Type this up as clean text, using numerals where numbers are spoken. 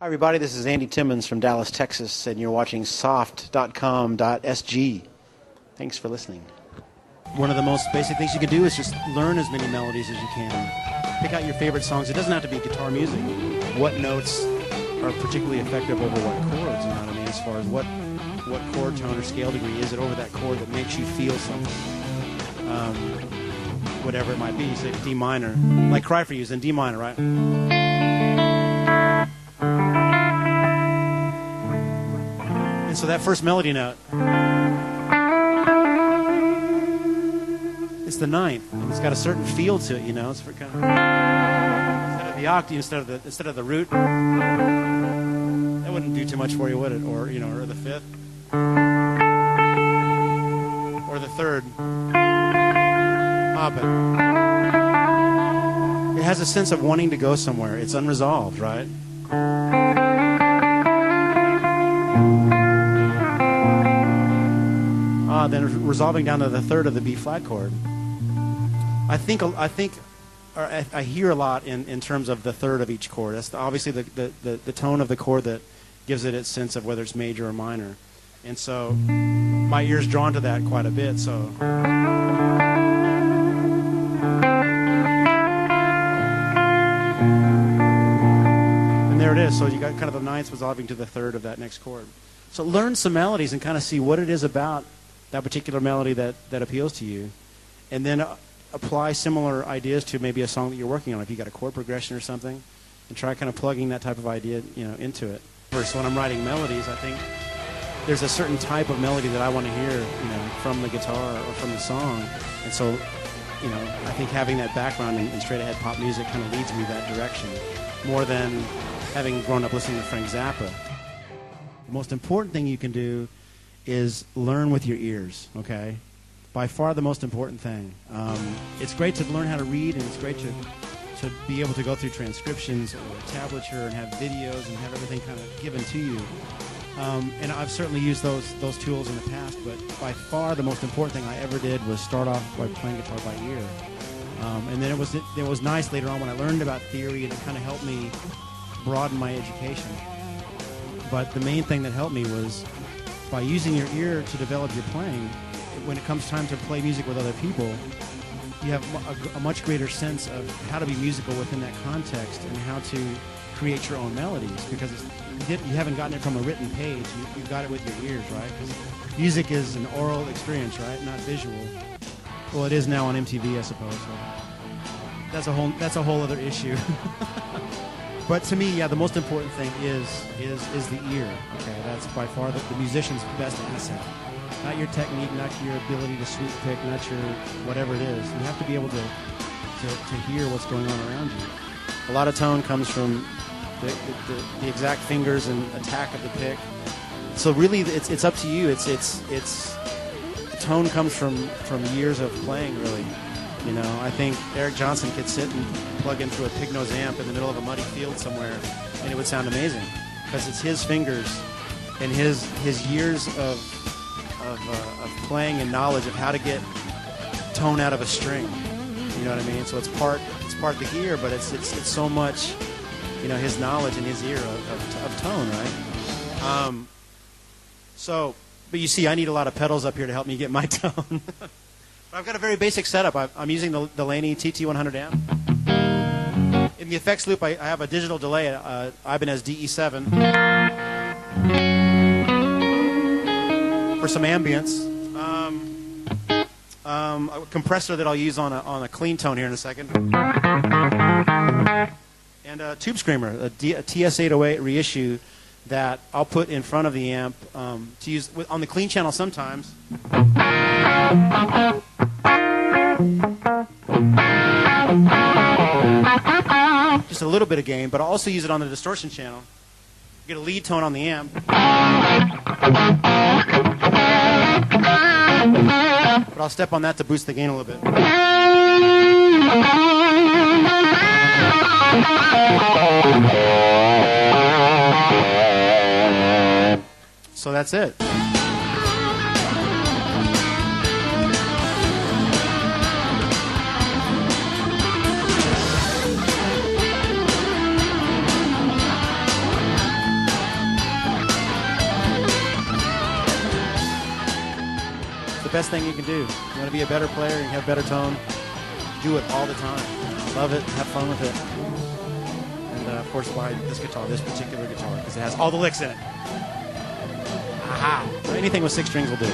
Hi, everybody. This is Andy Timmons from Dallas, Texas, and you're watching soft.com.sg. Thanks for listening. One of the most basic things you can do is just learn as many melodies as you can. Pick out your favorite songs. It doesn't have to be guitar music. What notes are particularly effective over what chords, you know what I mean? As far as what chord tone or scale degree is it over that chord that makes you feel something. Whatever it might be. You say D minor. Like Cry For You is in D minor, right? And so that first melody note, it's the ninth, and it's got a certain feel to it, you know. It's for kind of, instead of the octave, instead of the root, that wouldn't do too much for you, would it? Or or the fifth, or the third. But it has a sense of wanting to go somewhere. It's unresolved, right? Then resolving down to the third of the B flat chord. I hear a lot in terms of the third of each chord. That's obviously the tone of the chord that gives it its sense of whether it's major or minor. And so my ear's drawn to that quite a bit. So and there it is. So you got kind of the ninth resolving to the third of that next chord. So learn some melodies and kind of see what it is about that particular melody that appeals to you, and then apply similar ideas to maybe a song that you're working on. If you got a chord progression or something, and try kind of plugging that type of idea, into it. So when I'm writing melodies, I think there's a certain type of melody that I want to hear, from the guitar or from the song, and so, I think having that background in straight ahead pop music kind of leads me that direction, more than having grown up listening to Frank Zappa. The most important thing you can do is learn with your ears, okay? By far the most important thing. It's great to learn how to read, and it's great to be able to go through transcriptions or tablature and have videos and have everything kind of given to you. And I've certainly used those tools in the past, but by far the most important thing I ever did was start off by playing guitar by ear. And then it was nice later on when I learned about theory, and it kind of helped me broaden my education. But the main thing that helped me was by using your ear to develop your playing. When it comes time to play music with other people, you have a much greater sense of how to be musical within that context and how to create your own melodies, because you haven't gotten it from a written page. You've got it with your ears, right? Because music is an oral experience, right? Not visual. Well, it is now on MTV, I suppose. So that's a whole other issue. But to me, the most important thing is the ear. Okay, that's by far the musician's best asset. Not your technique, not your ability to sweep pick, not your whatever it is. You have to be able to hear what's going on around you. A lot of tone comes from the exact fingers and attack of the pick. So really, it's up to you. The tone comes from years of playing, really. I think Eric Johnson could sit and plug into a pig nose amp in the middle of a muddy field somewhere, and it would sound amazing, because it's his fingers and his years of playing and knowledge of how to get tone out of a string. You know what I mean? So it's part of the ear, but it's so much, his knowledge and his ear of tone, right? But you see, I need a lot of pedals up here to help me get my tone. I've got a very basic setup. I'm using the Delaney TT100 amp. In the effects loop, I have a digital delay, Ibanez DE7, for some ambience. A compressor that I'll use on a clean tone here in a second. And a tube screamer, a TS808 reissue that I'll put in front of the amp to use on the clean channel sometimes. Just a little bit of gain, but I'll also use it on the distortion channel. Get a lead tone on the amp. But I'll step on that to boost the gain a little bit. So that's it. best thing you can do. You want to be a better player and have better tone, do it all the time. Love it, have fun with it. And of course, buy this guitar, this particular guitar, because it has all the licks in it. Aha! Anything with 6 strings will do.